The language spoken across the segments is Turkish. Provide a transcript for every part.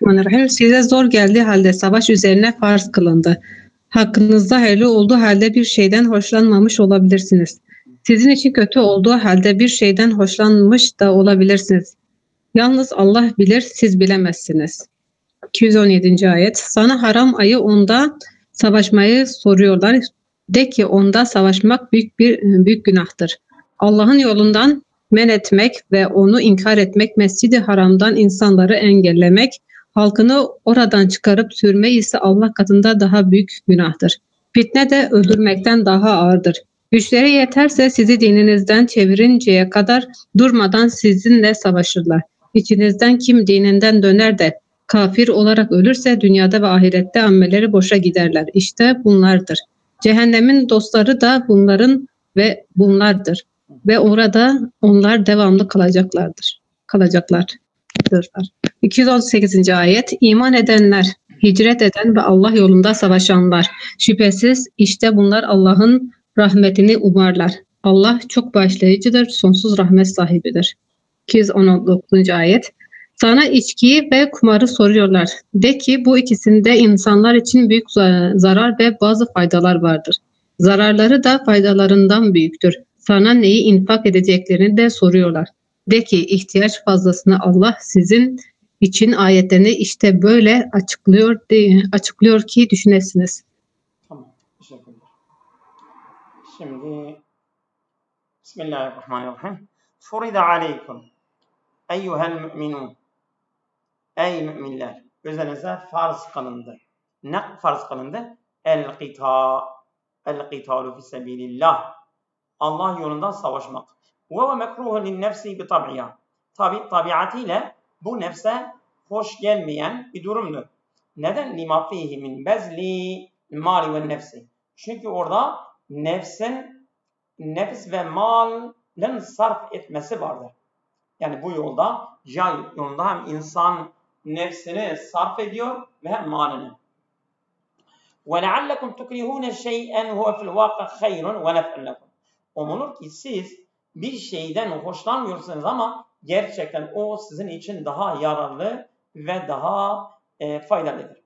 Bismillahirrahmanirrahim. Size zor geldiği halde savaş üzerine farz kılındı. Hakkınızda hayırlı olduğu halde bir şeyden hoşlanmamış olabilirsiniz. Sizin için kötü olduğu halde bir şeyden hoşlanmış da olabilirsiniz. Yalnız Allah bilir, siz bilemezsiniz. 217. ayet. Sana haram ayı onda savaşmayı soruyorlar. De ki onda savaşmak büyük günahtır. Allah'ın yolundan men etmek ve onu inkar etmek, Mescid-i Haram'dan insanları engellemek, halkını oradan çıkarıp sürme ise Allah katında daha büyük günahtır. Fitne de öldürmekten daha ağırdır. Güçleri yeterse sizi dininizden çevirinceye kadar durmadan sizinle savaşırlar. İçinizden kim dininden döner de kafir olarak ölürse dünyada ve ahirette amelleri boşa giderler. İşte bunlardır. Cehennemin dostları da bunlardır. Ve orada onlar devamlı kalacaklar. 218. ayet. İman edenler, hicret eden ve Allah yolunda savaşanlar. Şüphesiz işte bunlar Allah'ın rahmetini umarlar. Allah çok bağışlayıcıdır, sonsuz rahmet sahibidir. 219. ayet. Sana içkiyi ve kumarı soruyorlar. De ki bu ikisinde insanlar için büyük zarar ve bazı faydalar vardır. Zararları da faydalarından büyüktür. Sana neyi infak edeceklerini de soruyorlar. De ki ihtiyaç fazlasını Allah sizin için ayetlerini işte böyle açıklıyor ki düşünesiniz. Tamam, teşekkürler. Şimdi Bismillahirrahmanirrahim. Furida aleykum eyyuhel müminun. Ey müminler, üzerinize farz kılındı. Ne farz kılındı? El-qitalu fi sebilillah. Allah yolunda savaşmak. Ve mekruhun lin nefsi bi tabi'a. Tabiatıyla bu nefse hoş gelmeyen bir durumdur. Neden? Lima fihi min bezli mali ve nefsi. Çünkü orada nefis ve malın sarf etmesi vardır. Yani bu yolda, cihad yolunda hem insan nefsini sarf ediyor ve hem malını. وَلَعَلَّكُمْ تُكْرِهُونَ شَيْئًا هُوَ فِي الْوَاقِعِ خَيْرٌ وَنَفْعٌ لَكُمْ. Umulur ki siz bir şeyden hoşlanmıyorsunuz ama gerçekten o sizin için daha yararlı ve daha faydalıdır.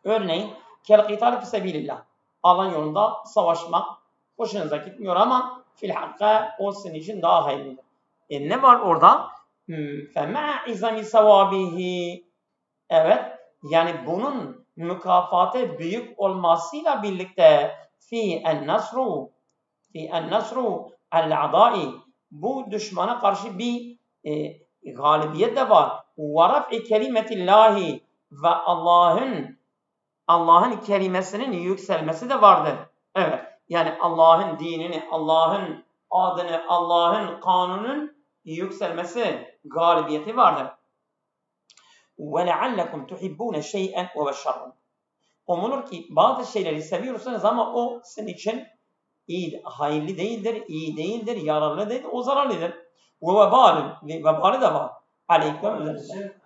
Örneğin kel-qitâl fi sebilillah. Allah yolunda savaşmak hoşunuza gitmiyor ama fil-hakka o sizin için daha hayırlıdır. Ne var orada? فَمَا اِزَمِ سَوَابِهِ. Evet, yani bunun mükafatı büyük olmasıyla birlikte fi en-nasru el-a'dai, bu düşmana karşı bir galibiyet de var. وَرَفْءِ kelimetillahi, ve Allah'ın kelimesinin yükselmesi de vardır. Evet, yani Allah'ın dinini, Allah'ın adını, Allah'ın kanunun yükselmesi, galibiyeti vardır. وَلَعَلَّكُمْ تُحِبُّونَ شَيْئًا وَبَشَّرٌ. Umulur ki bazı şeyleri seviyorsunuz ama o sizin için hayırlı değildir, iyi değildir, yararlı değildir, o zararlıdır. Vebali de var. Aleyküm üzerinde.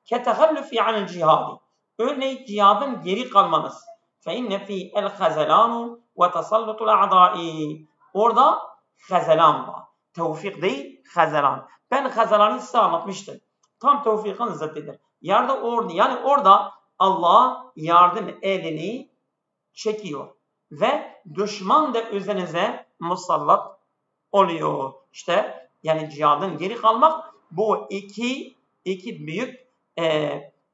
Ketehallüfi anil cihadi. Örneğin cihadın geri kalmanız. فَاِنَّ ف۪ي الْخَزَلَانُ وَتَسَلُّطُ الْاَعْضَائِ. Orada hazelan var. Tevfik değil, hazelan. Ben hazelanı size anlatmıştım. Tam tevfikin zıddıdır. Yani orada Allah yardım elini çekiyor. Ve düşman da üzerinize musallat oluyor. İşte yani cihadın geri kalmak bu iki büyük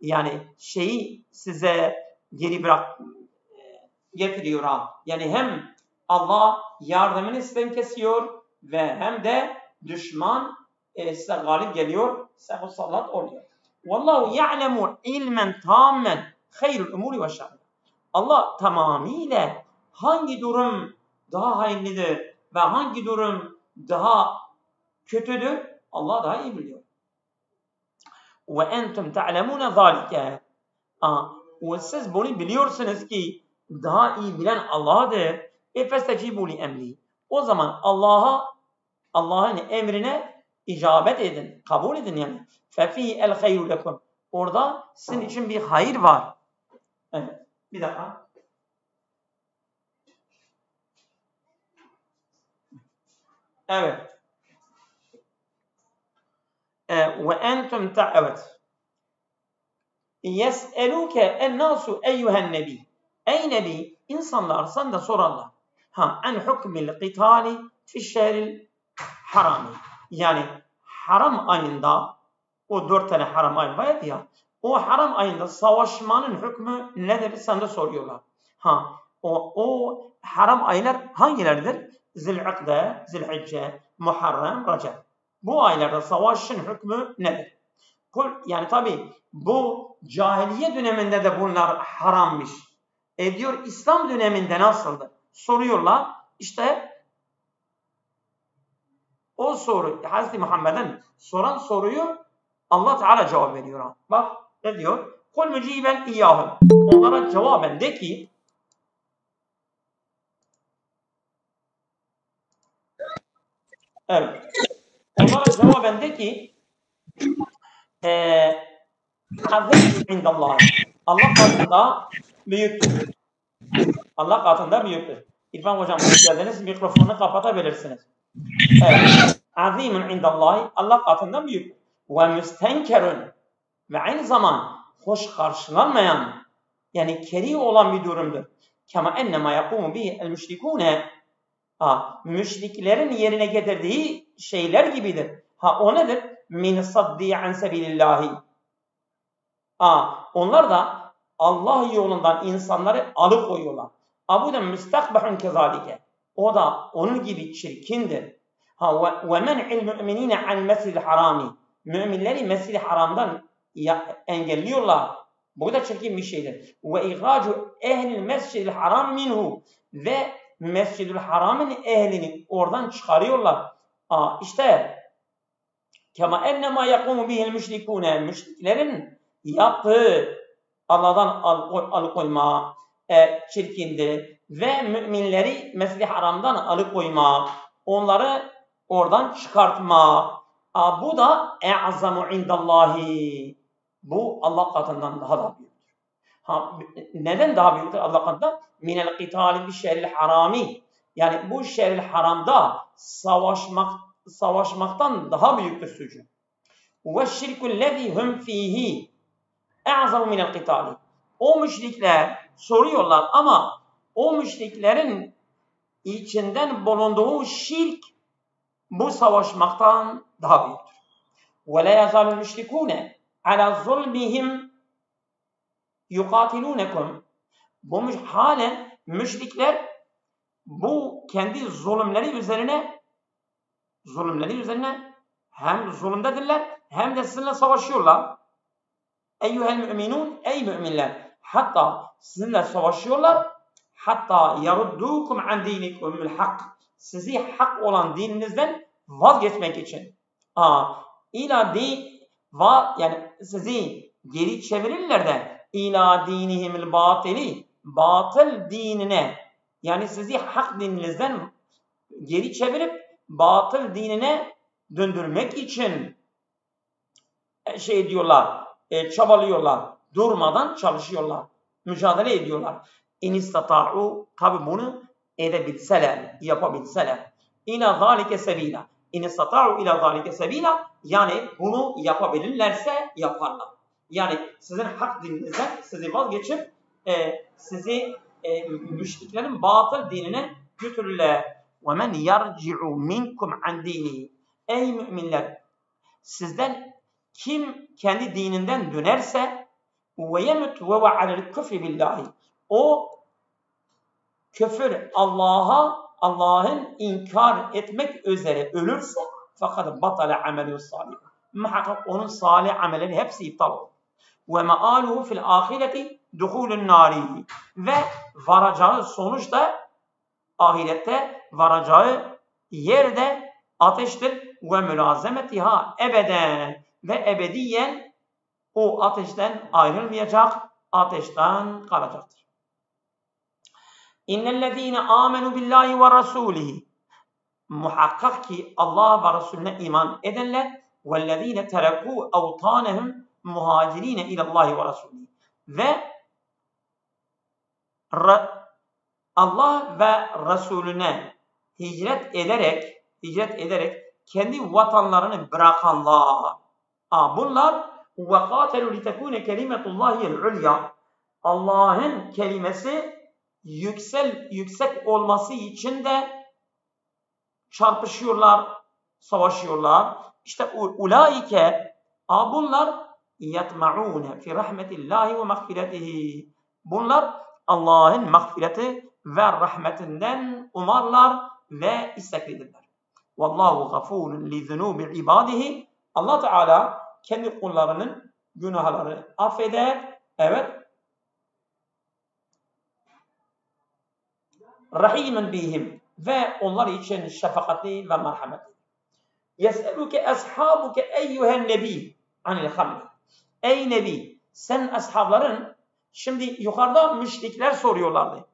yani şeyi size geri getiriyor ha. Yani hem Allah yardımını sizden kesiyor ve hem de düşman size galip geliyor, size musallat oluyor. Vallahu ya'lemu ilmen tamamen hayrul umuri ve şerri. Allah tamamıyla hangi durum daha hayırlıdır ve hangi durum daha kötüdür Allah daha iyi biliyor. Ve entum ta'lemune zalike. Ve siz bunu biliyorsunuz ki daha iyi bilen Allah'dır. Festecibu li emri. O zaman Allah'ın emrine icabet edin, kabul edin yani. Fefi el hayru lekum. Orada sizin için bir hayır var. Evet. Bir dakika. Evet. Ve entum evet. Yes'eluke en-nasu eyyuhen nebi. Ey nebi, insanlar senden sorarlar. En hukmil qitali fi şehril harami. Yani haram ayında, o 4 tane haram ayı var ya, o haram ayında savaşmanın hükmü nedir? Senden soruyorlar. O haram aylar hangileridir? Zil'ikde, Zilhicce, Muharrem, Recep. Bu aylarda savaşın hükmü nedir? Yani tabi bu cahiliye döneminde de bunlar harammış. Diyor İslam döneminde nasıldı? Soruyorlar. İşte o soru Hazreti Muhammed'in soran soruyu Allah Teala cevap veriyor. Bak ne diyor? Kul müciben iyyahum. Onlara cevaben de ki evet. Onlara cevaben de ki azim indallah. Allah katında büyüktür. Allah katında büyüktür. İrfan hocam hoş geldiniz. Mikrofonunu kapatabilirsiniz. Evet. Azimun indallah. Allah katında büyüktür. Ve müstenkerun. Ve aynı zaman hoş karşılanmayan, yani keri olan bir durumdur. Kema ennema yakumu bihi el müşrikune. Müşriklerin yerine getirdiği şeyler gibidir. O nedir? Min saddi an sebilillahi. Onlar da Allah yolundan insanları alıkoyuyorlar. Bu da müstakbahun kezalike. O da onun gibi çirkindir. Ve men'il müminine an mescid-i harami. Müminleri mescid-i haramdan engelliyorlar. Bu da çirkin bir şeydir. Ve ihracu ehlil mescid-i haram minhu. Ve mescid-i haramın ehlini oradan çıkarıyorlar. İşte kema ennema yakumu bihil müşrikune. Müşriklerin yaptığı Allah'tan alıkoyma çirkindir. Ve müminleri mescid-i haramdan alıkoyma. Onları oradan çıkartma. Bu da e'azamu indallahi. Bu Allah katından daha da büyüktür. Neden daha büyüktür Allah katından? Minel qitali bi şerril harami. Yani bu şerril haramda savaşmaktan daha büyüktür suçu. Ve şirkullezî hum fîhî e'azamu minel qitali. O müşrikler soruyorlar ama o müşriklerin içinden bulunduğu şirk bu savaşmaktan daha büyüktür. وَلَا يَزَالُ الْمُشْرِكُونَ عَلَى ظُلْمِهِمْ يُقَاتِلُونَكُمْ. Halen müşrikler bu kendi zulümleri üzerine hem zulümdedirler hem de sizinle savaşıyorlar. Eyyuhel müminun, ey müminler. Hatta sizinle savaşıyorlar. Hatta yaruddukum an dinikumul hak. Sizi hak olan dininizden vazgeçmek için. Yani sizi geri çevirirler de ila dinihimil batili, batıl dinine, yani sizi hak dininizden geri çevirip batıl dinine döndürmek için çabalıyorlar, durmadan çalışıyorlar, mücadele ediyorlar. İnistata'u, tabi bunu edebilseler, yapabilseler. İna zalike sebila. İnistata'u ila zalike sebila. Yani bunu yapabilirlerse yaparlar. Yani sizin hak dininizden sizi vazgeçip sizi müşriklerin batıl dinine götürürler. وَمَنْ يَرْجِعُ مِنْكُمْ عَنْ دِينِهِ. Ey müminler! Sizden kim kendi dininden dönerse وَيَمُتْ وَوَ عَلَى الْكُفْرِ بِاللّٰهِ. O küfür Allah'ın inkar etmek üzere ölürse fakat batale amelü salih. Muhakkak onun salih amelleri hepsi iptal olur. Ve ma'aluhu fil ahireti duhulun nari. Ve varacağı sonuçta ahirette varacağı yerde ateştir. Ve mülazemetiha ebeden. Ve ebediyen o ateşten ayrılmayacak, ateşten kalacaktır. İnnellezîne âmenû billâhi ve rasûlihi. Muhakkak ki Allah ve Resulüne iman edenler vellezîne terekû evtânehum muhacirîne ilallâhi ve rasûlihi. Ve Allah ve Resulüne hicret ederek kendi vatanlarını bırakanlar. Bunlar وَقَاتَلُوا لِتَكُونَ كَلِمَةُ اللّٰهِ الْعُلْيَا Allah'ın kelimesi yüksek olması için de çarpışıyorlar, savaşıyorlar. İşte ulaike bunlar yatma'un fi rahmetillahi ve mağfiretihi. Bunlar Allah'ın mağfireti ve rahmetinden umarlar ve isteklidirler. Vallahu gafurun li zunubi ibadihi. Allah Teala kendi kullarının günahları affeder. Evet. Rahimen bihim ve onlar için şefakatli ve merhametli. Yes'eluke ashabuke eyyühen nebi anil hamd. Ey nebi, sen ashabların, şimdi yukarıda müşrikler soruyorlardı.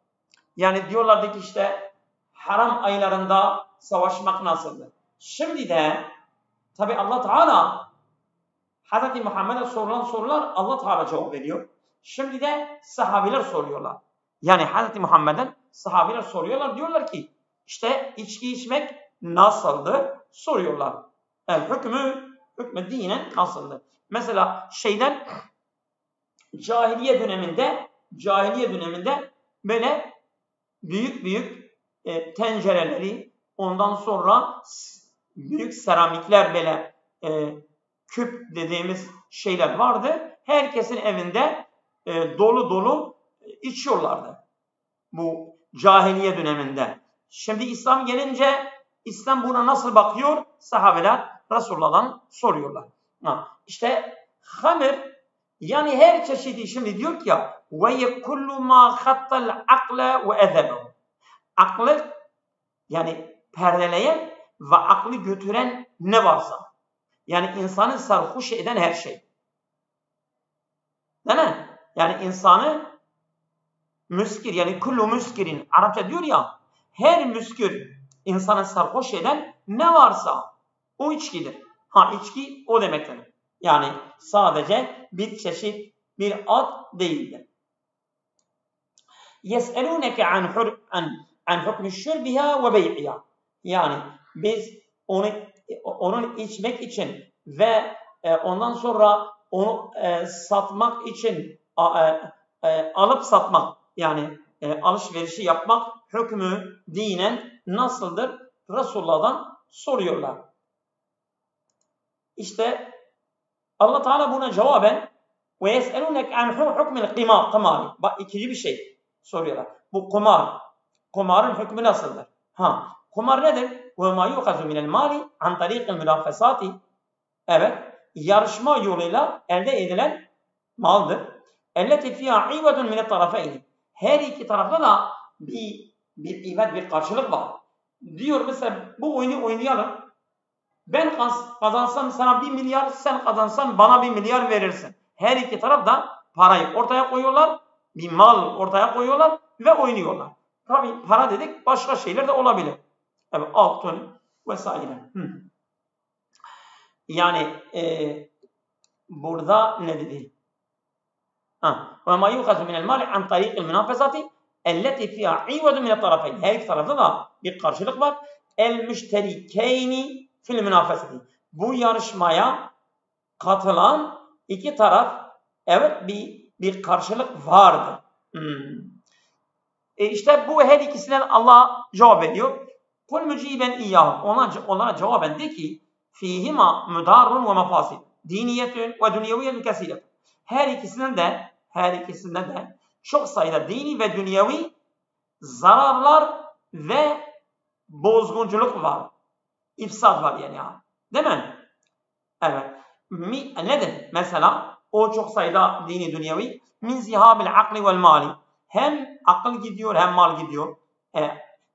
Yani diyorlardı ki işte haram aylarında savaşmak nasıldır? Şimdi de tabi Allah Teala Hz. Muhammed'e sorulan sorular Allah Teala cevap veriyor. Şimdi de sahabiler soruyorlar. Yani Hz. Muhammed'den sahabiler soruyorlar. Diyorlar ki işte içki içmek nasıldır? Soruyorlar. Hükmü dinen nasıldır? Mesela cahiliye döneminde böyle büyük tencereleri, ondan sonra büyük seramikler, böyle küp dediğimiz şeyler vardı. Herkesin evinde dolu içiyorlardı. Bu cahiliye döneminde. Şimdi İslam gelince İslam buna nasıl bakıyor? Sahabeler Resulullah'dan soruyorlar. İşte hamir, yani her çeşidi, şimdi diyor ki ya ve kullu ma khattal akla ve edebu. Aklı, yani perdeleyen ve aklı götüren ne varsa. Yani insanı sarhoş eden her şey. Değil mi? Yani insanı müskir, yani kullu müskirin, Arapça diyor ya, her müskir insanı sarhoş eden ne varsa o içkidir. İçki o demektir. Yani sadece bir çeşit, bir ad değildir. Yes'elûneke an hukmü şürbiha ve bey'iha. Yani biz onun içmek için ve ondan sonra onu satmak için alıp satmak, yani alışverişi yapmak hükmü dinen nasıldır? Resulullah'dan soruyorlar. İşte Allah Teala buna cevaben ve yes'elûnek an hukmil kumar. Bak, ikinci bir şey soruyorlar. Bu kumarın hükmü nasıldır? Kumar nedir? Ve ma yu'khazu minel mali an tariqil münafesati. Evet, yarışma yoluyla elde edilen maldır. Elleti fiyâ ivedun minel tarafeyni. Her iki tarafta da bir ivet, bir karşılık var. Diyor mesela, bu oyunu oynayalım. Ben kazansam sana 1 milyar, sen kazansan bana 1 milyar verirsin. Her iki taraf da parayı ortaya koyuyorlar, bir mal ortaya koyuyorlar ve oynuyorlar. Tabii para dedik, başka şeyler de olabilir. Evet, altın vesaire. Yani burada ne dedi? Ve ma yu'khazu minel mali an tariqil münafesati elleti fiyâ ivedun minel tarafeyn. Her iki tarafta da bir karşılık var. El müşterikeyni fil münafesati. Bu yarışmaya katılan iki taraf, evet, bir karşılık vardı. İşte bu her ikisinden Allah cevap veriyor. Kul müciben iyyahum. Onlara cevaben de ki fihima müdarrun ve mefasid. Diniyetün ve dünyeviyetün kesiretün. Her ikisinden de çok sayıda dini ve dünyevi zararlar ve bozgunculuk var. İfsad var yani. Değil mi? Evet. Nedir? Mesela o çok sayıda dini dünyevi min zihabil akli vel mali. Hem akıl gidiyor hem mal gidiyor.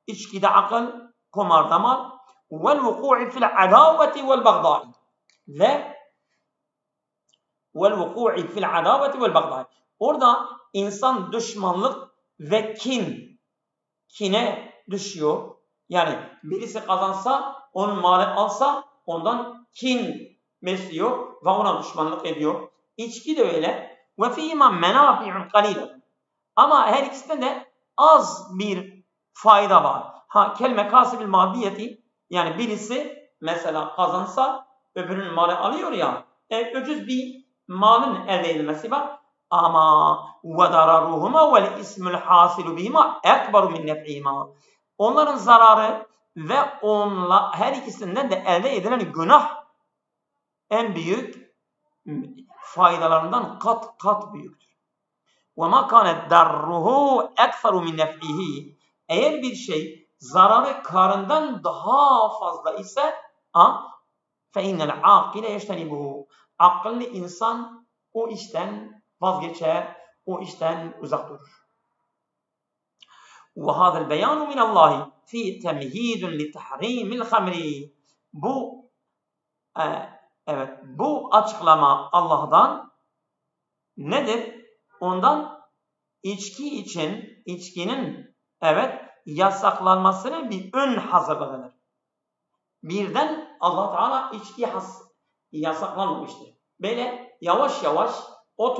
İçkide akıl, kumarda mal. Vel vuku'i fil adaveti vel bagdai. Vel vuku'i fil adaveti vel bagdai. Orada insan düşmanlık ve kine düşüyor. Yani birisi kazansa, onun mali alsa ondan kin besliyor ve ona düşmanlık ediyor. İçki de öyle. Ve fîmâ menâfi'un qalîle. Ama her ikisinde de az bir fayda var. Kelime kasibil madiyeti, yani birisi mesela kazansa öbürünün mali alıyor ya, ucuz bir malın elde edilmesi var. Ama وَدَرَرُهُمَا وَالْاِسْمُ الْحَاسِلُ بِهِمَا اَكْبَرُ مِنْ نَفْعِهِمَا. Onların zararı ve her ikisinden de elde edilen günah en büyük faydalarından kat kat büyüktür. وَمَا كَانَ دَرُّهُ اَكْثَرُ مِنْ نَفْعِهِ. Eğer bir şey zararı karından daha fazla ise فَاِنَّ الْعَاقِلَ يَجْتَنِبُهُ. Akıllı insan o işten vazgeçer, o işten uzak durur. وَهَذَا الْبَيَانُ مِنَ اللّٰهِ فِي تَمْهِيدٌ لِتَحْرِيمِ الْخَمْرِ. Bu açıklama Allah'tan nedir? Ondan içkinin yasaklanmasının bir ön hazırlığıdır. Birden Allah Teala içki yasaklanmamıştır. Böyle yavaş yavaş o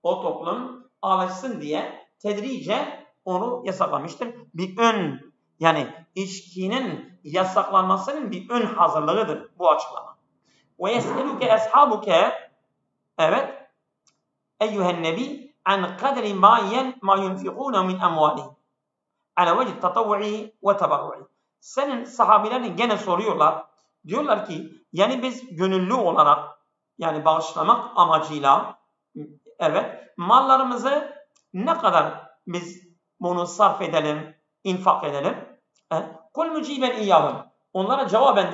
toplum alışsın diye tedricen onu yasaklamıştır. Bir ön, yani içkinin yasaklanmasının bir ön hazırlığıdır bu açıklama. Ve yes'eluke ashabuke eyyühen nebi an kadri ma yunfikûne min emvâlihim ala vecih tatavvu'i ve tebarru'i. Senin sahabilerin gene soruyorlar. Diyorlar ki yani biz gönüllü olarak, yani bağışlamak amacıyla mallarımızı ne kadar biz bunu sarf edelim, infak edelim? Kul müciben iyyahum. Onlara cevaben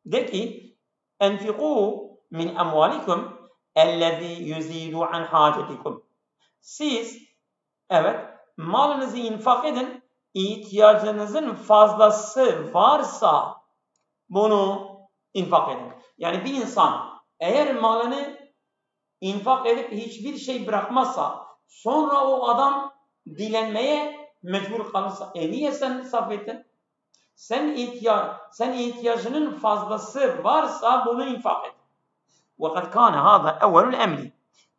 de ki enfikû min emvalikum ellezî yüzîdû an hâcetikum. Siz malınızı infak edin, ihtiyacınızın fazlası varsa bunu infak edin. Yani bir insan eğer malını infak edip hiçbir şey bırakmazsa, sonra o adam dilenmeye mecbur kalırsa, niye sen sarf ettin? Sen ihtiyacının fazlası varsa bunu infak et. وَقَدْ كَانَ هَذَا اَوَّلُ الْاَمْرِ.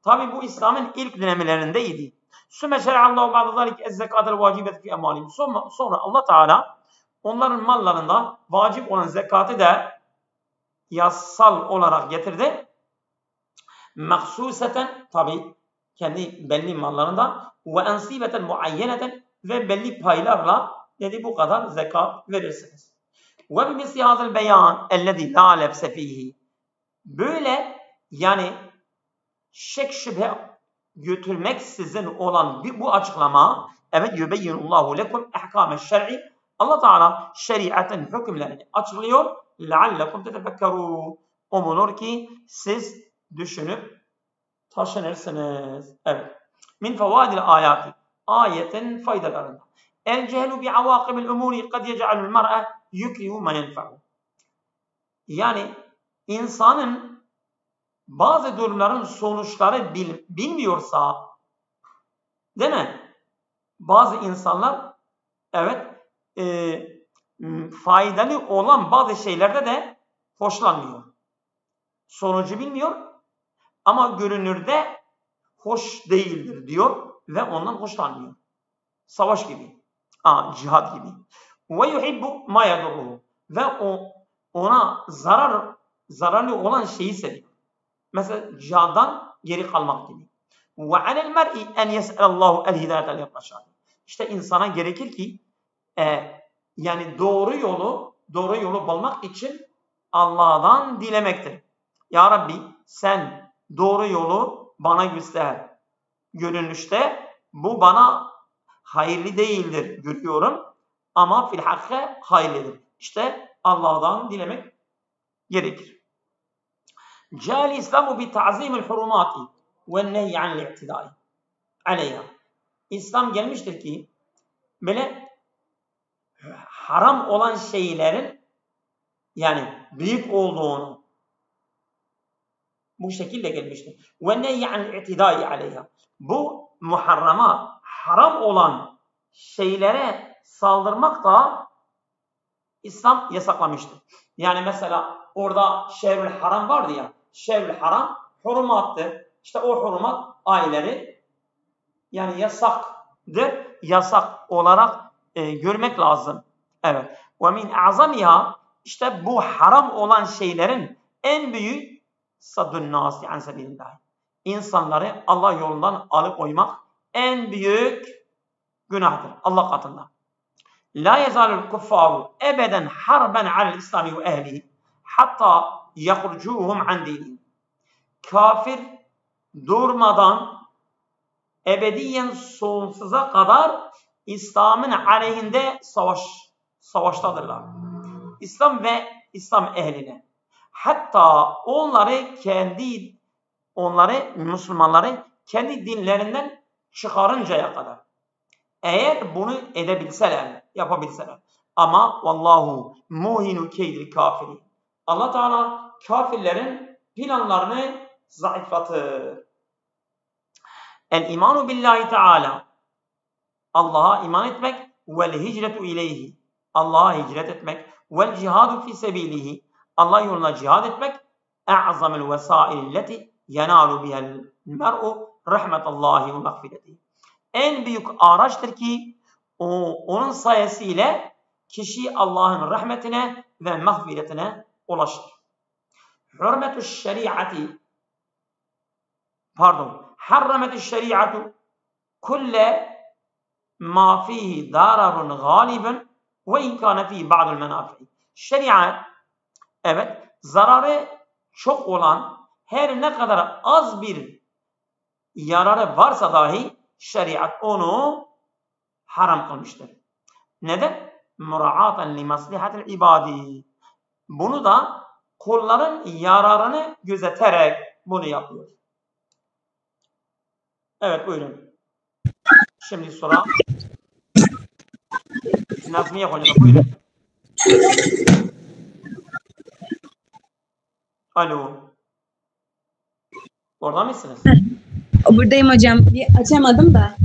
Tabi bu İslam'ın ilk dönemlerindeydi. ثُمَّ شَرَعَ اللّٰهُ بَعْدَ ذَلِكَ الزَّكَاةَ الْوَاجِبَةِ فِي اَمْوَالِهِمْ. Sonra Allah Teala onların mallarında vacip olan zekatı da yasal olarak getirdi. Mahsuseten, tabi kendi belli mallarında, ve ensibeten muayyeneten, ve belli paylarla dedi bu kadar zekat verirsiniz. Ve bimisli hazal beyan ellezî lâ lebse fîhî. Böyle yani şek şüphe götürmeksizin olan bu açıklama, yübeyyinullahu lekum ehkâme şer'i. Allah Teala şeriatın hükümlerini açıklıyor. Leallekum tetefekkerûn. Umulur ki siz düşünüp taşınırsınız. Min fevaidil ayati. Ayetin faydalarında. El cehlu bi avaqibil umuri kad yec'alul mer'e yukrihu men yenfa'u. Yani insanın bazı durumların sonuçları bilmiyorsa, değil mi? Bazı insanlar faydalı olan bazı şeylerde de hoşlanmıyor. Sonucu bilmiyor ama görünürde hoş değildir diyor ve ondan hoşlanmıyor. Savaş gibi, cihad gibi. Ve yuhibbu ma yadurruhu. Ve ona zararlı olan şeyi seviyor. Mesela cihaddan geri kalmak gibi. Ve alel mer'i en yes'elallahu el hidayete lil reşad. İşte insana gerekir ki yani doğru yolu bulmak için Allah'tan dilemektir. Ya Rabbi sen doğru yolu bana göster. Görünüşte bu bana hayırlı değildir görüyorum ama fil hakkı hayırlıdır. İşte Allah'tan dilemek gerekir. Ca'al İslamu bi ta'zimil hurumati ve nehy anil i'tidai aleyha. İslam gelmiştir ki böyle haram olan şeylerin yani büyük olduğunu bu şekilde gelmiştir. Ve nehy anil i'tidai aleyha. Bu muharrama, haram olan şeylere saldırmak da İslam yasaklamıştır. Yani mesela orada şehrül haram vardı ya, şehrül haram hurumattır. İşte o hurumat ayları yani yasaktır. Yasak olarak görmek lazım. Evet. Ve min azamiha, işte bu haram olan şeylerin En büyük saddun nasi an sebilillah. İnsanları Allah yolundan alıkoymak en büyük günahtır Allah katında. La yezalul kuffaru ebeden harben alel İslami ve ehlihi hatta yahrucuhum an dinihim. Kafir durmadan ebediyen sonsuza kadar İslam'ın aleyhinde savaştadırlar. İslam ve İslam ehline. Hatta Müslümanları kendi dinlerinden çıkarıncaya kadar. Eğer bunu yapabilseler. Ama vallahu muhinu keydil kafirin. Allah Teala kafirlerin planlarını zayıflatır. El imanu billahi Teala. Allah'a iman etmek vel hicretu ileyhi. Allah'a hicret etmek vel cihadu fi sebilihi. Allah yoluna cihad etmek a'zamul vesaililleti yenalu bihel mer'u rahmetallahi ve mağfiretihi. En büyük araçtır ki onun sayesiyle kişi Allah'ın rahmetine ve mağfiretine ulaşır. Hürmetü's şeriatı harrametü's şeriatü kulle ma fihi dararun galibun ve in kana fihi ba'dul menafi. Şeriat, evet, zararı çok olan, her ne kadar az bir yararı varsa dahi şeriat onu haram kılmıştır. Neden? Mura'aten li maslihatil ibadi. Bunu da kulların yararını gözeterek bunu yapıyor. Evet, buyurun. Şimdi sonra Nazmiye Hocam, buyurun. Alo. Orada mısınız? Buradayım hocam. Bir açamadım da.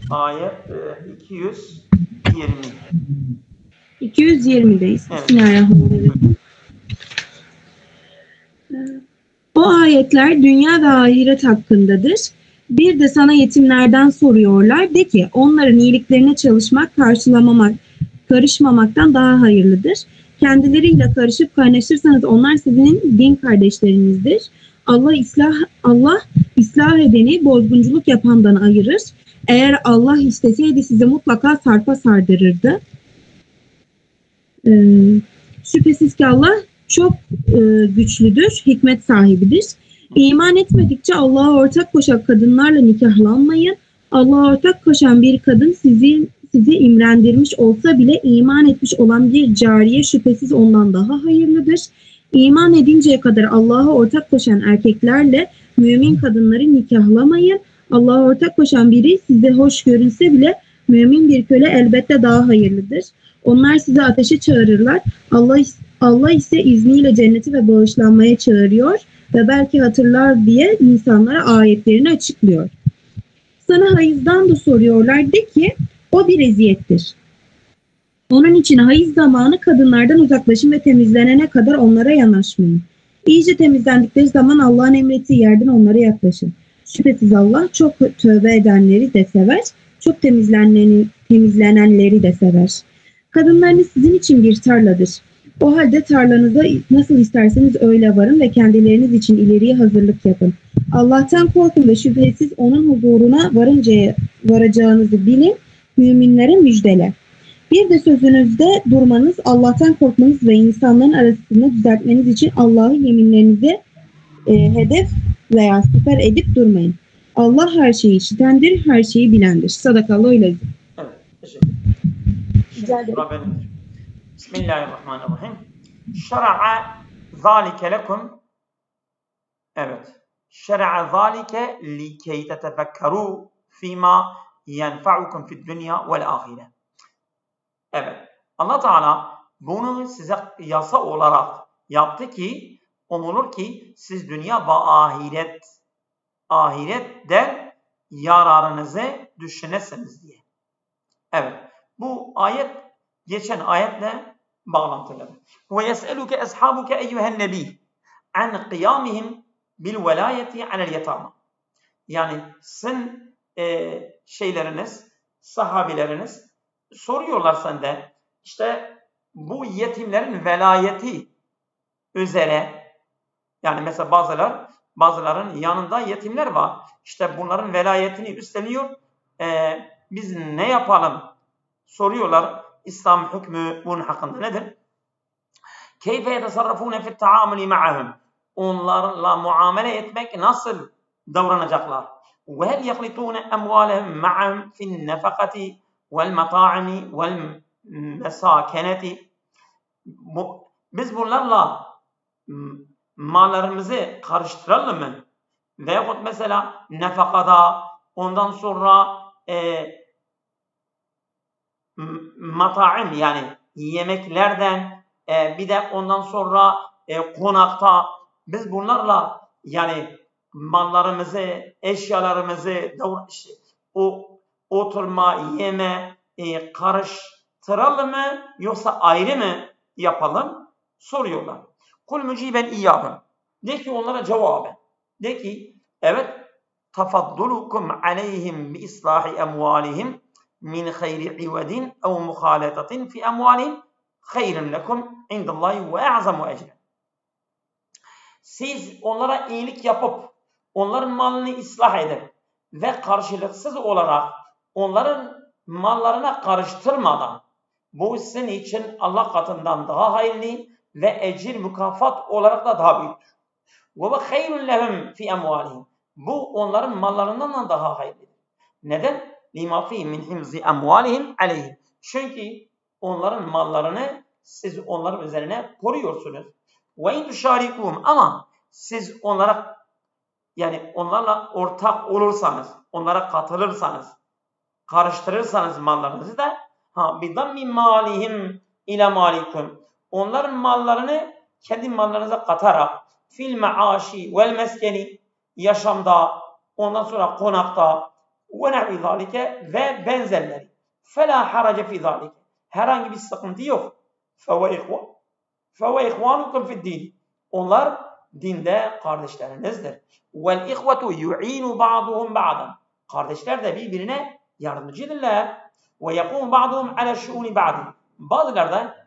Ayet 220. 220'deyiz. Evet. Bismillahirrahmanirrahim. O ayetler dünya ve ahiret hakkındadır. Bir de sana yetimlerden soruyorlar. De ki onların iyiliklerine çalışmak, karışmamaktan daha hayırlıdır. Kendileriyle karışıp kaynaşırsanız onlar sizin din kardeşlerinizdir. Allah ıslah edeni bozgunculuk yapandan ayırır. Eğer Allah isteseydi sizi mutlaka sarpa sardırırdı. Şüphesiz ki Allah çok güçlüdür, hikmet sahibidir. İman etmedikçe Allah'a ortak koşan kadınlarla nikahlanmayın. Allah'a ortak koşan bir kadın sizi imrendirmiş olsa bile iman etmiş olan bir cariye şüphesiz ondan daha hayırlıdır. İman edinceye kadar Allah'a ortak koşan erkeklerle mümin kadınları nikahlamayın. Allah'a ortak koşan biri size hoş görünse bile mümin bir köle elbette daha hayırlıdır. Onlar sizi ateşe çağırırlar. Allah ise izniyle cenneti ve bağışlanmaya çağırıyor ve belki hatırlar diye insanlara ayetlerini açıklıyor. Sana hayızdan da soruyorlar, de ki o bir eziyettir. Onun için hayız zamanı kadınlardan uzaklaşın ve temizlenene kadar onlara yanaşmayın. İyice temizlendikleri zaman Allah'ın emrettiği yerden onlara yaklaşın. Şüphesiz Allah çok tövbe edenleri de sever, çok temizlenenleri de sever. Kadınlarınız sizin için bir tarladır. O halde tarlanıza nasıl isterseniz öyle varın ve kendileriniz için ileriye hazırlık yapın. Allah'tan korkun ve şüphesiz onun huzuruna varacağınızı bilin, müminlere müjdele. Bir de sözünüzde durmanız, Allah'tan korkmanız ve insanların arasını düzeltmeniz için Allah'ı yeminlerinize hedef veya siper edip durmayın. Allah her şeyi işitendir, her şeyi bilendir. Sadakallahu öyle. Evet, teşekkür ederim. Bismillahirrahmanirrahim. Şer'a zâlike lekum. Evet. Şer'a zâlike likey tetefekkerû fîmâ yenfa'ukum fid dünya vel ahire. Evet. Allah Teala bunu size yasa olarak yaptı ki umulur ki siz dünya ve ahirette yararınızı düşünesiniz diye. Evet. Bu ayet geçen ayetle bağlantılı. Ve yes'eluke ashabuke eyyuhen nebi an qiyamihim bil velayeti alel yetama. Yani sizin sahabileriniz soruyorlar senden, işte bu yetimlerin velayeti üzere, yani mesela bazıların yanında yetimler var. İşte bunların velayetini üstleniyor. Biz ne yapalım? Soruyorlar. İslam hükmü bunun hakkında nedir? Keyfe yetasarrafune fi't taamuli ma'ahum. Onlarla muamele etmek nasıl davranacaklar? Ve hel yaklitune emvalehum ma'ahum fi'n nefakati vel mata'imi vel mesakeneti. Biz bunlarla mallarımızı karıştıralım mı? Veyahut mesela nefakada, ondan sonra mata'im yani yemeklerden, bir de ondan sonra konakta biz bunlarla yani mallarımızı, eşyalarımızı, oturma, yeme karıştıralım mı yoksa ayrı mı yapalım? Soruyorlar. Kul müciben iyyâhum. De ki onlara cevaben. De ki evet, tafaddulukum aleyhim bi islahi emvalihim min hayri ivedin ev muhalatatin fi emvalihim hayrun lekum indallahi ve a'zamu ecren. Siz onlara iyilik yapıp onların malını ıslah edip ve karşılıksız olarak onların mallarına karıştırmadan, bu sizin için Allah katından daha hayırlı ve ecir mükafat olarak da daha büyüktür. Ve hayrun lehum fi emvalihim. Bu onların mallarından da daha hayırlıdır. Neden? Lima fi min himzi emvalihim aleyhim. Çünkü onların mallarını siz onların üzerine koruyorsunuz. Ve in tuşarikum, ama siz onlara yani onlarla ortak olursanız, onlara katılırsanız, karıştırırsanız mallarınızı da bidammi malihim ila malikum. Onların mallarını kendi mallarınıza katarak fil maaşi vel meskeni, yaşamda, ondan sonra konakta ve nehvi zalike ve benzerleri. Fela harace fi zalike. Herhangi bir sıkıntı yok. Feve ihvanukum fid din. Onlar dinde kardeşlerinizdir. Vel ihvetu yu'inu ba'duhum ba'dan. Kardeşler de birbirine yardımcıdırlar. Ve yakumu ba'duhum ala şu'uni ba'din.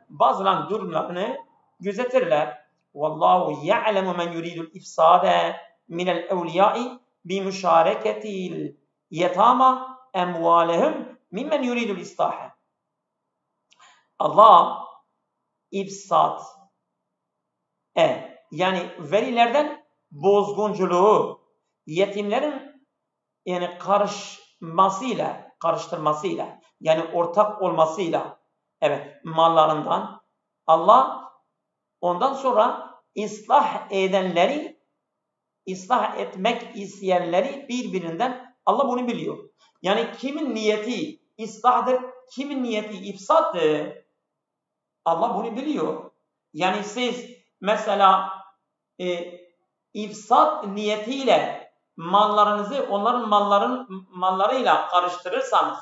Bazılarının durumlarını gözetirler. Vallahu ya'lemu men yuridul ifsade minel evliyai bi müşareketil yetama emvalehum mimmen yuridul istahe. Allah ifsat yani velilerden bozgunculuğu, yetimlerin yani karıştırmasıyla yani ortak olmasıyla mallarından, Allah ondan sonra ıslah etmek isteyenleri birbirinden Allah bunu biliyor. Yani kimin niyeti ıslahdır, kimin niyeti ifsattır, Allah bunu biliyor. Yani siz mesela ifsat niyetiyle mallarınızı onların mallarıyla karıştırırsanız,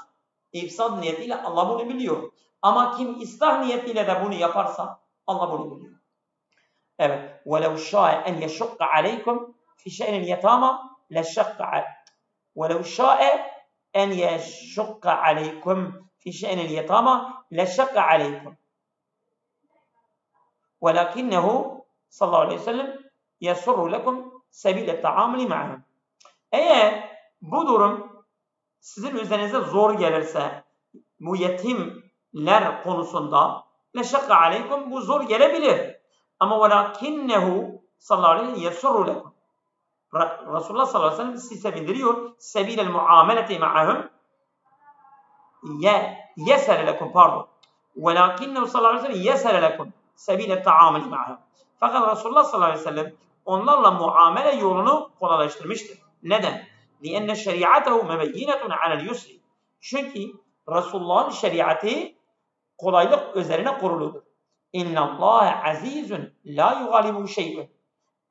ifsat niyetiyle Allah bunu biliyor. Ama kim ıslah niyetiyle de bunu yaparsa Allah bunu biliyor. Evet. وَلَوْ شَاءَ اَنْ يَشُقَّ عَلَيْكُمْ فِي شَأْنِ الْيَتَامَى لَشَقَّ وَلَوْ شَاءَ اَنْ يَشُقَّ عَلَيْكُمْ فِي شَأْنِ الْيَتَامَى لَشَقَّ عَلَيْكُمْ وَلَكِنَّهُ sallallahu aleyhi ve sellem يَسُرُّ لَكُمْ سَبِيلَ التَّعَامُلِ مَعَهُمْ. Eğer bu durum sizin üzerinize zor gelirse, bu yetimler konusunda لَشَقَّ عَلَيْكُمْ, bu zor gelebilir. Ama وَلَكِنَّهُ sallallahu aleyhi ve sellem يَسُرُّ لَكُمْ. Resulullah sallallahu aleyhi ve sellem size bildiriyor. سَبِيلَ الْمُعَامَلَةِ مَعَهُمْ يَسَرَ لَكُمْ وَلَكِنَّهُ sallallahu aleyhi ve sellem يَسَرَ لَكُمْ سَبِيلَ التَّعَامُلِ مَعَهُمْ. Fakat Resulullah sallallahu aleyhi ve sellem onlarla muamele yolunu kolaylaştırmıştır. Neden? لِأَنَّ شَرِيعَتَهُ مَبَيِّنَةٌ عَلَى الْيُسْرِ. Çünkü Resulullah'ın şeriatı kolaylık üzerine kuruludur. اِنَّ اللّٰهَ عَز۪يزٌ لَا يُغَالِبُ شَيْءٌ.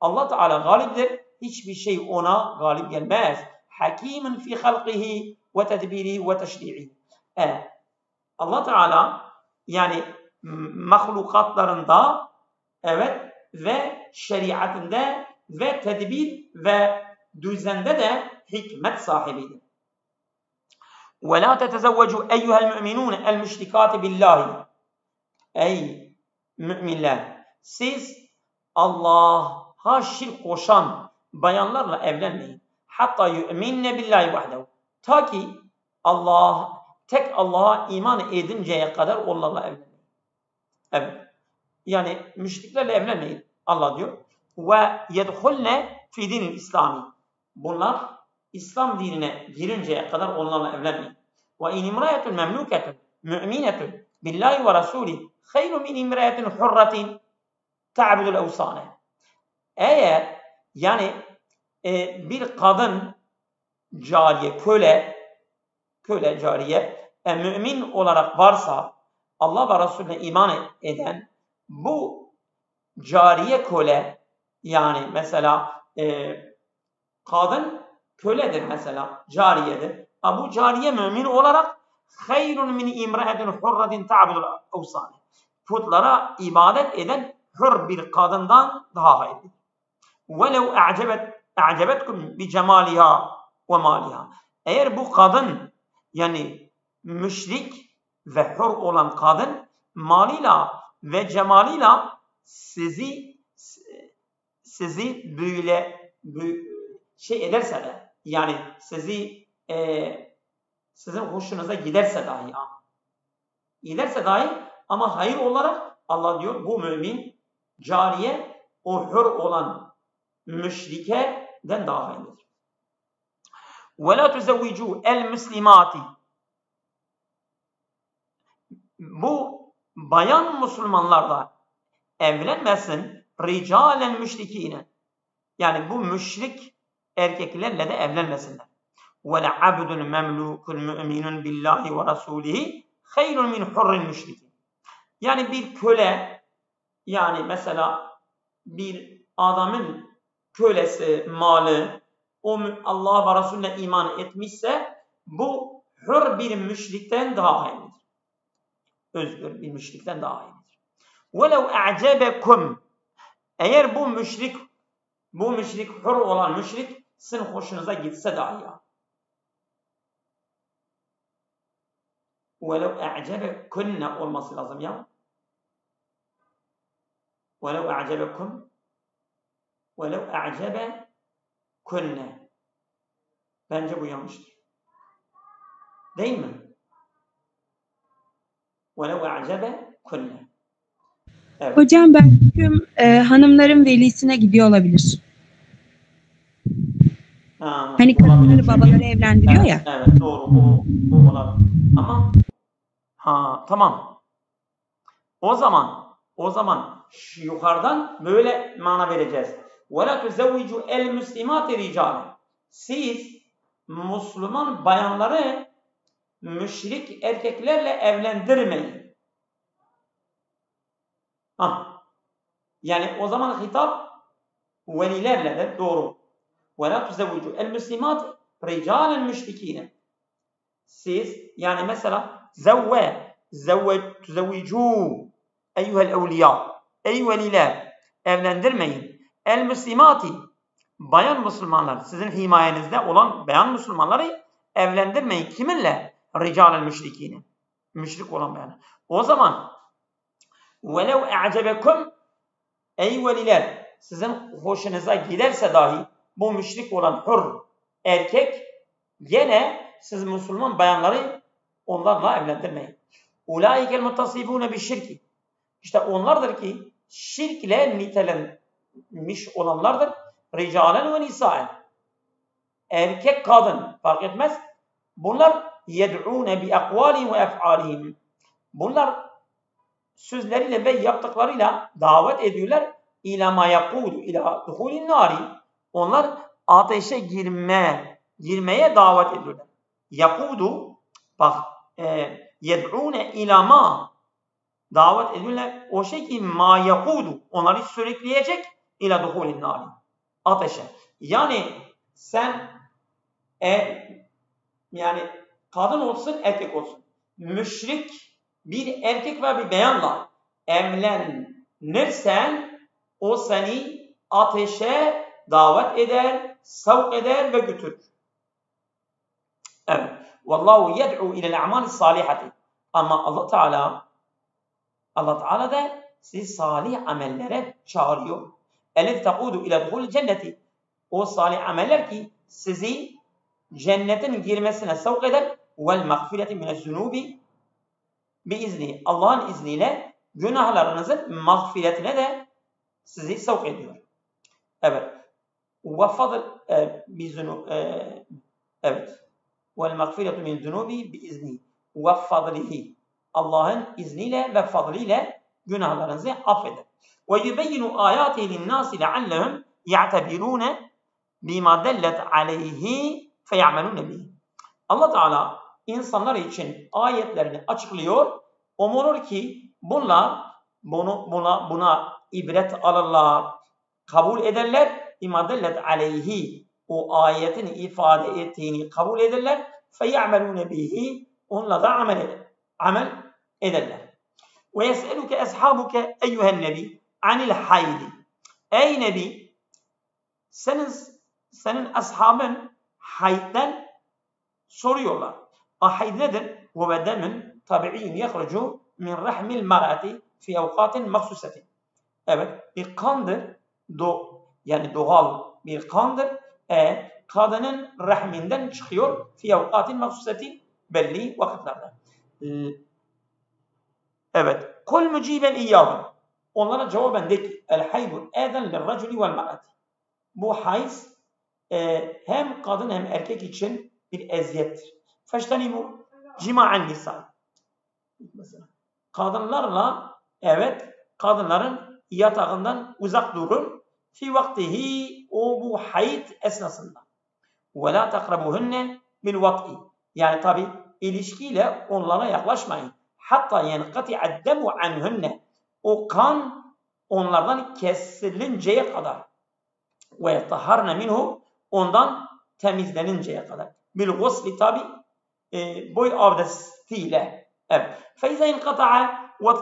Allah Teala galiptir, hiçbir şey ona galip gelmez. حَك۪يمٌ فِي خَلْقِهِ وَتَدْبِيرِهِ وَتَشْرِيعِهِ. Allah Teala yani mahlukatlarında ve şeriatinde ve tedbir ve düzende de hikmet sahibidir. وَلَا تَتَزَوَّجُوا اَيُّهَا الْمُؤْمِنُونَ الْمُشْرِكَاتِ بِاللّٰهِ. Ey müminler, siz Allah'a şirk koşan bayanlarla evlenmeyin. Hatta yu'minne billahi vahdehu. Ta ki tek Allah'a iman edinceye kadar onlarla evlenmeyin. Evet. Yani müşriklerle evlenmeyin. Allah diyor. Ve yedhulne fi dinil İslami. Bunlar İslam dinine girinceye kadar onlarla evlenmeyin. Ve in imra'etun memluketun mü'minetun billahi ve rasuli hayrun min imra'etin hurratin ta'budul evsane. Eğer yani bir kadın cariye, köle cariye mümin olarak varsa Allah ve Resulüne iman eden bu cariye köle, yani mesela kadın köledir mesela, cariyedir. Bu cariye mümin olarak hayrun min imra'etin hurratin ta'budul evsane. Putlara ibadet eden hür bir kadından daha hayırlıdır. وَلَوْ اَعْجَبَتْكُمْ بِجَمَالِهَا وَمَالِهَا. Eğer bu kadın, yani müşrik ve hür olan kadın, malıyla ve cemalıyla sizi böyle şey ederse de, yani sizin hoşunuza giderse dahi, ama hayır olarak Allah diyor bu mümin cariye o hür olan müşrikeden daha hayırlıdır. وَلَا تُزَوِّجُوا الْمُسْلِمَاتِ. Bu bayan Müslümanlarla evlenmesin. رِجَالًا مُشْرِك۪ينَ. Yani bu müşrik erkeklerle de evlenmesinler. وَلَعَبْدٌ مَمْلُوكٌ مُؤْمِنٌ بِاللّٰهِ وَرَسُولِهِ خَيْرٌ مِنْ حُرٍّ مُشْرِكٍ. Yani bir köle, yani mesela bir adamın kölesi, malı, o Allah ve Resulüne iman etmişse bu hür bir müşrikten daha hayırlıdır. Özgür bir müşrikten daha hayırlıdır. وَلَوْ اَعْجَبَكُمْ. Eğer bu müşrik hür olan müşrik sizin hoşunuza gitse dahi ya. وَلَوْ اَعْجَبَكُنَّ olması lazım ya. وَلَوْ اَعْجَبَكُمْ وَلَوْ اَعْجَبَكُنَّ. Bence bu yanlıştır. Değil mi? وَلَوْ اَعْجَبَكُنَّ. Evet. Hocam ben tüm hanımların velisine gidiyor olabilir. Hani kadınları babaları evlendiriyor ya. Evet doğru. O olabilir. Ama tamam. O zaman şu yukarıdan böyle mana vereceğiz. وَلَا تُزَوِّجُوا الْمُسْلِمَاتِ رِجَالًا. Siz Müslüman bayanları müşrik erkeklerle evlendirmeyin. Yani o zaman hitap velilerle de doğru. وَلَا تُزَوِّجُوا الْمُسْلِمَاتِ رِجَالًا مُشْرِك۪ينَ. Siz yani mesela تُزَوِّجُوا eyyuhel evliya. Ey veliler, evlendirmeyin. El müslimati, bayan Müslümanlar, sizin himayenizde olan bayan Müslümanları evlendirmeyin. Kiminle? Ricalel müşrikine. Müşrik olan bayan. O zaman velev e'cebekum, ey veliler, sizin hoşunuza giderse dahi bu müşrik olan hür erkek, gene siz Müslüman bayanları onlarla evlendirmeyin. Ulaikel muttasifune bi'şirki. İşte onlardır ki şirkle nitelenmiş olanlardır. Ricalen ve nisaen. Erkek kadın fark etmez. Bunlar yed'ûne bi akvalihim ve ef'alihim. Bunlar sözleriyle ve yaptıklarıyla davet ediyorlar. İlâ mâ yakûdu ilâ duhûlin nâri. Onlar ateşe girmeye davet ediyorlar. Yakûdu, bak yed'ûne ilâ mâ, davet ediyorlar o şey ki ma yakudu, onları sürükleyecek ila duhulin nari, ateşe. Yani sen yani kadın olsun erkek olsun, müşrik bir erkek ve bir bayanla evlenirsen o seni ateşe davet eder, sevk eder ve götürür. Evet. Vallahu yed'u ila'l a'mal salihati. Ama Allah Teala Allah Teala da sizi salih amellere çağırıyor. Elif tekudu ile duhul cenneti. O salih ameller ki sizi cennetin girmesine sevk eder. Vel mağfireti mine's-zunubi biizni. Allah'ın izniyle günahlarınızın mağfiretine de sizi sevk ediyor. Evet. Ve fadl evet. Vel mağfiretu mine's-zunubi biizni. Ve fadlihi. Allah'ın izniyle ve fadliyle günahlarınızı affeder. Ve yubeyyinu ayatihi lin-nasi leallehum ya'tebirune bima dellet aleyhi fey'amelune bihi. Allah Teala insanlar için ayetlerini açıklıyor. Umulur ki bunlar buna ibret alırlar, kabul ederler. Bima dellet aleyhi, o ayetin ifade ettiğini kabul ederler. Fey'amelune bihi, onunla da amel ederler. Ve yes'eluke eshabuke eyyühen nebi anil haydi. Ey Nebi, senin ashabın haydden soruyorlar. Hayd nedir? Ve demin tabi'in yahrucu min rahmil marati fi evkatin maksusetin. Evet, bir kandır. Yani doğal bir kandır. Kadının rahminden çıkıyor fi evkatin maksusetin, belli vakitlerde. Evet. Kul müciben iyyâhum. Onlara cevaben de ki el haydun eden lirraculi vel marati. Bu hayz hem kadın hem erkek için bir eziyettir. Feştenibu cima'en nisa. Mesela kadınlarla, evet, kadınların yatağından uzak durun. Fi vaktihi, o bu hayd esnasında. Ve la takrabuhunne bil vat'i. Yani tabi ilişkiyle onlara yaklaşmayın. Hatta yenkati'ad demu anhunne. O kan onlardan kesilinceye kadar. Ve yetaharne minhu, ondan temizleninceye kadar. Bil gusli, tabi boy abdestiyle. Evet. Feiza inkata'a ve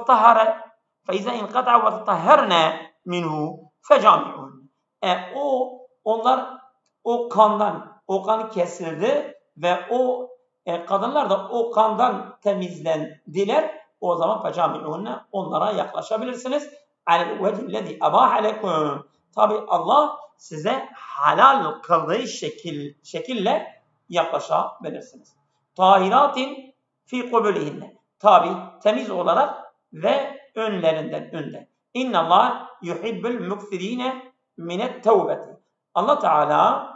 tetahharne minhu fecami'un. O kan kesildi ve o kadınlar da o kandan temizlendiler. O zaman fecami'un, onlara yaklaşabilirsiniz. Alel vecillezî ebâhe lekum. Tabi Allah size halal kıldığı şekille yaklaşabilirsiniz. Tahiratin fi kubulihinne. Tabi temiz olarak ve önde. İnnallâh yuhibbul muksirîne minet tevbeti. Allah Teala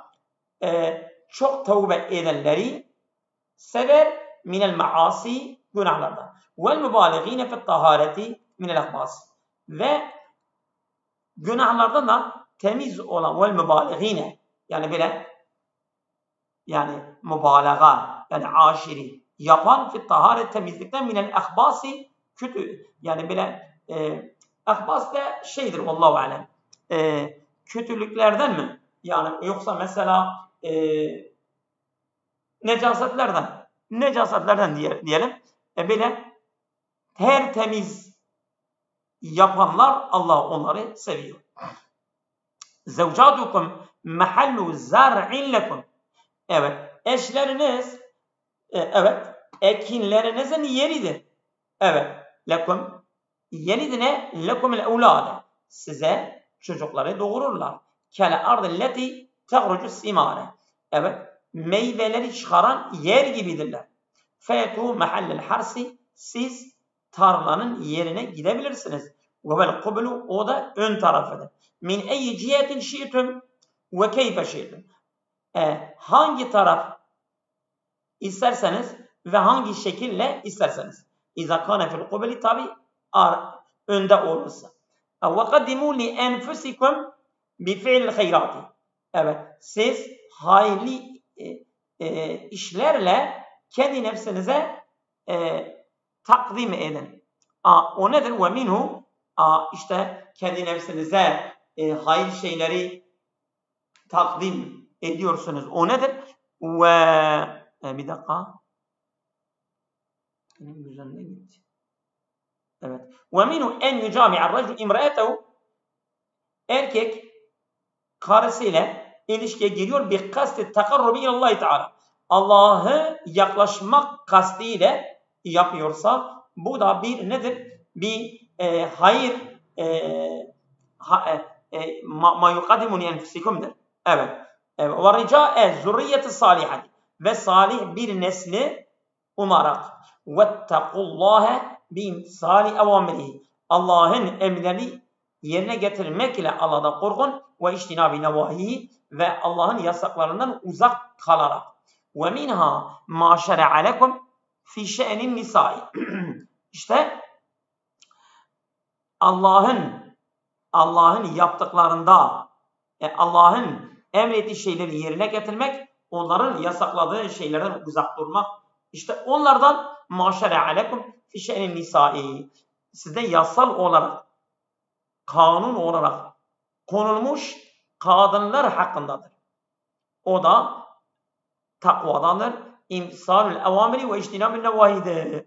çok tevbe edenleri sever minel maasi, günahlardan. Vel mübaligîne fit tahâreti minel ahbâs. Ve günahlardan da temiz olan vel mübaligîne, yani böyle, yani mübalağa, yani aşiri yapan fit tahâret, temizlikten minel ahbâsi, kötü, yani böyle ahbas da şeydir vallahu alem, kötülüklerden mi? Yani yoksa mesela necasetlerden diyelim. Böyle tertemiz yapanlar, Allah onları seviyor. Zevcatukum mahallu zar'in lekum. Evet, eşleriniz, evet, ekinlerinizin yeridir. Evet, lekum, yeridir ne? Lekumul evlâde. Size çocukları doğururlar. Kele ardilleti tehrucu simâre. Evet, meyveleri çıkaran yer gibidirler. Fetu mahallel harsi, siz tarlanın yerine gidebilirsiniz. Ve vel kublu, o da ön tarafıdır. Min eyyi cihetin şi'tum ve keyfe şi'tum. Hangi taraf isterseniz ve hangi şekille isterseniz. İza kâne fil kubli, tabi önde olursa. Ve kaddimu li enfusikum bi fi'l hayrati. Evet, siz hayırlı işlerle kendi nefsinize takdim edin. O nedir? Ve minhu, işte kendi nefsinize hayır şeyleri takdim ediyorsunuz. O nedir? Ve bir dakika. Benim güzelliğe gitti. Evet. Ve minhu en yucami'ar racul imra'etehu. Erkek karısıyla ilişkiye giriyor. Bir kasti takarrubi ilallahi teala. Allah'ı yaklaşmak kastiyle yapıyorsa, bu da bir nedir? bir hayır ma yukadimu li enfusikum'dur. Evet. Ve ricae zürriyeti salihati ve salih bir nesli umarak vettekullâhe biimtisâli evâmirihi. Allah'ın emirlerini yerine getirmekle Allah'tan korkun ve iştinabi nevahihi ve Allah'ın yasaklarından uzak kalarak. Ve minha ma şer'a lekum fi şe'nin nisai. İşte Allah'ın yaptıklarında Allah'ın emrettiği şeyleri yerine getirmek, onların yasakladığı şeylerden uzak durmak. İşte onlardan ma şer'a lekum fi şe'nin nisai. Sizde yasal olarak, kanun olarak konulmuş kadınlar hakkındadır. O da takvadandır. İmtisalül evamiri ve iştinabül nevahidir.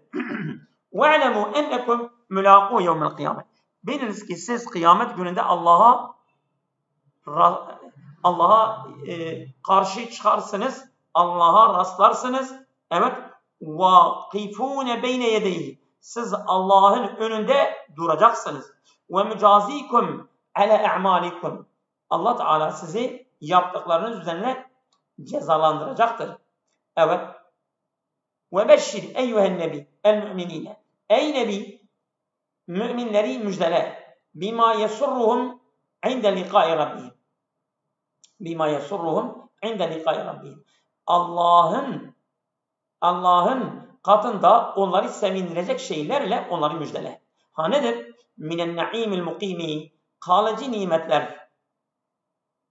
Ve'lemû ennekum mülâkû yevmel kıyamet. Biliniz ki siz kıyamet gününde Allah'a karşı çıkarsınız, Allah'a rastlarsınız. Evet. وَقِفُونَ بَيْنَ يَدَيْهِ. Siz Allah'ın önünde duracaksınız. وَمُجَازِيكُمْ عَلَى اَعْمَالِكُمْ. Allah Teala sizi yaptıklarınız üzerine cezalandıracaktır. Evet. وَبَشِّرْ اَيُّهَا النَّبِي الْمُؤْمِنِينَ. Ey Nebi, müminleri müjdele. بِمَا يَسُرُّهُمْ عِنْدَ لِقَاءِ رَبِّهِمْ. بِمَا يَسُرُّهُمْ عِنْدَ لِقَاءِ رَبِّهِمْ. Allah'ın katında onları sevindirecek şeylerle onları müjdele. Ha nedir? Minen naimil mukimi. Kalıcı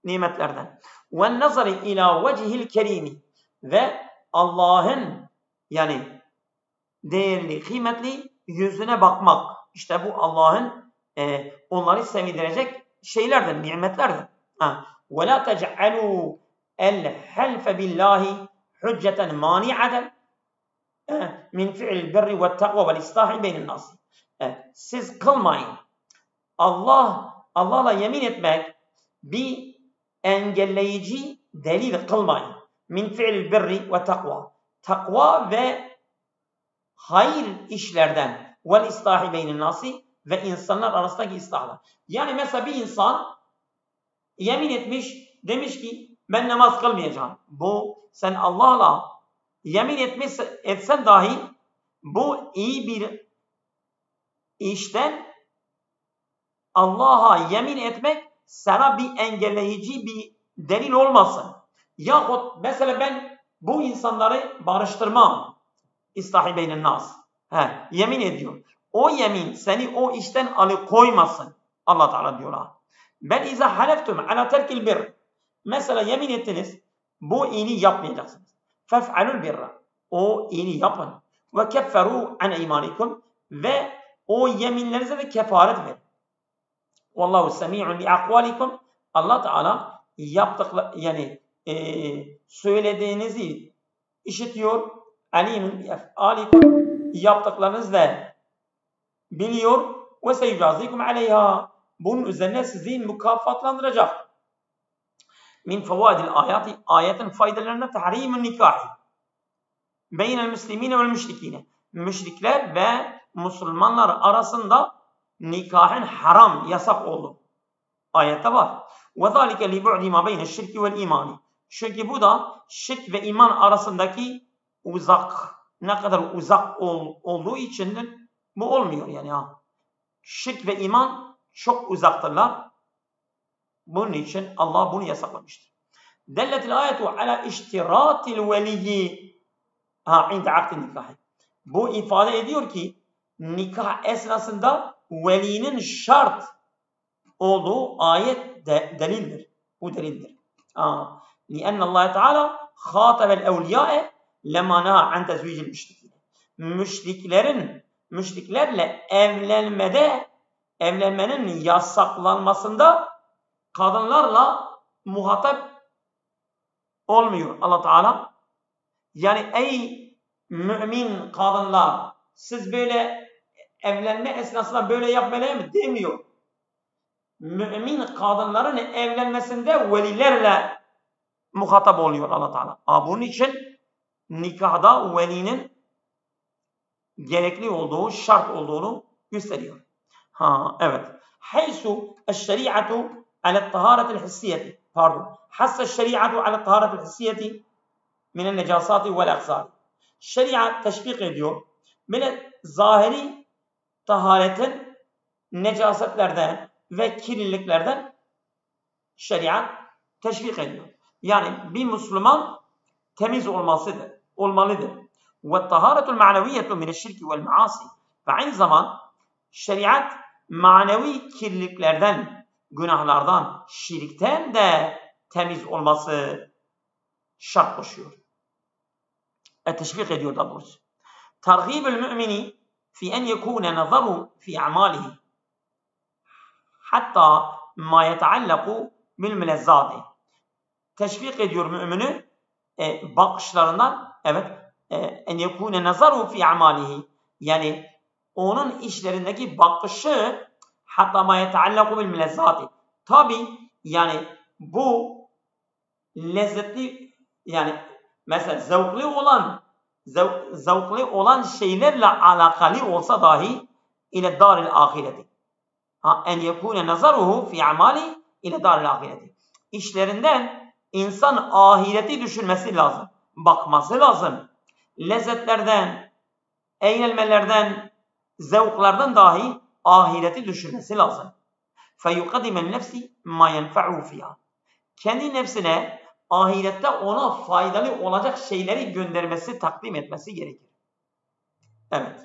nimetlerden. Ve nazari ila vecihil kerimi. Ve Allah'ın yani değerli, kıymetli yüzüne bakmak. İşte bu Allah'ın onları sevindirecek şeylerden, nimetlerden. Ve la tec'alû el-helfe billahi hücceten mani'aden min fi'l birri ve takva vel islahi beynin nas. Siz kılmayın. Allah'la yemin etmek bir engelleyici delil kılmayın. Min fi'l birri ve takva. Takva ve hayır işlerden vel islahi beynin nas ve insanlar arasındaki ıslahlar. Yani mesela bir insan yemin etmiş, demiş ki ben namaz kılmayacağım. Bu sen Allah'la yemin etsen dahi bu iyi bir işten Allah'a yemin etmek sana bir engelleyici bir delil olmasın. Yahut mesela ben bu insanları barıştırmam. İslahi beynin nas. Yemin ediyor. O yemin seni o işten alıkoymasın. Allah Teala diyor ha. Ben izâ haleftum ala terkil bir. Mesela yemin ettiniz bu iyiliği yapmayacaksınız. Fef'alul birra. O iyiliği yapın. Ve kefferu an imanikum. Ve o yeminlerinize de kefaret verin. Vallahu semi'un li akvalikum. Allah Teala yani söylediğinizi işitiyor. Alimun bi ef'alikum. Yaptıklarınızı da biliyor. Ve seyucazikum aleyha. Bunun üzerine sizi mükafatlandıracak. Min fevaidil ayati, ayetin faydalarına tahrimun nikahi. Beynel müslimine vel müşrikine. Müşrikler ve Müslümanlar arasında nikahın haram, yasak oldu. Ayette var. Ve zâlike li bu'di ma beyne şirki vel imani. Çünkü bu da şirk ve iman arasındaki ne kadar uzak olduğu içindir. Bu olmuyor yani ha. Şirk ve iman çok uzaktırlar. Bunun için Allah bunu yasaklamıştır. Delletil ayetu ala iştiratil veliyyi inde akdi nikah. Bu ifade ediyor ki nikah esnasında velinin şart olduğu ayet delildir. Bu delildir. لِأَنَّ اللّٰهَ تَعَالَى خَاطَبَ الْاَوْلِيَاءَ لَمَا نَهَا عَنْ تَزْوِيجِ الْمُشْرِكِينَ. Müşriklerle evlenmenin yasaklanmasında kadınlarla muhatap olmuyor Allah Teala. Yani ey mümin kadınlar, siz böyle evlenme esnasında böyle yapmayın mı demiyor. Mümin kadınların evlenmesinde velilerle muhatap oluyor Allah Teala. Bunun için nikahda velinin gerekli olduğu, şart olduğunu gösteriyor. Evet. Haysu eşşeri'atu ala taharetil hissiyeti. Pardon. Hassa şeri'atu ala taharetil hissiyeti minen necasati vel aksari. Şeria teşvik ediyor. Böyle zahiri taharetin necasetlerden ve kirliliklerden şeriat teşvik ediyor. Yani bir Müslüman temiz olmalıdır. Ve taharetul ma'neviyetu mineşşirki vel maasi. Ve aynı zaman şeriat manevi kirliliklerden, günahlardan, şirkten de temiz olması şart koşuyor. Teşvik ediyor daha doğrusu. Targhibul mümini fi en yekune nazaru fi a'malihi hatta ma yeteallaku bil mülezzati. Teşvik ediyor mümini bakışlarından, en yekune nazaru fi a'malihi, yani onun işlerindeki bakışı hatta ma yeteallaku bil mülezzati. Tabi yani bu lezzetli, yani mesela zevkli olan şeylerle alakalı olsa dahi ile daril ahireti. En yekune nazaruhu fi amali ile daril ahireti. İşlerinden insan ahireti düşünmesi lazım. Bakması lazım. Lezzetlerden, eğlenmelerden, zevklardan dahi ahireti düşünmesi lazım. Feyukadimen nefsi ma yenfa'u fiha. Kendi nefsine ahirette ona faydalı olacak şeyleri göndermesi, takdim etmesi gerekir. Evet.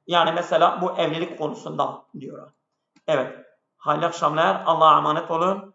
Yani mesela bu evlilik konusunda diyor. Evet. Hayırlı akşamlar. Allah'a emanet olun.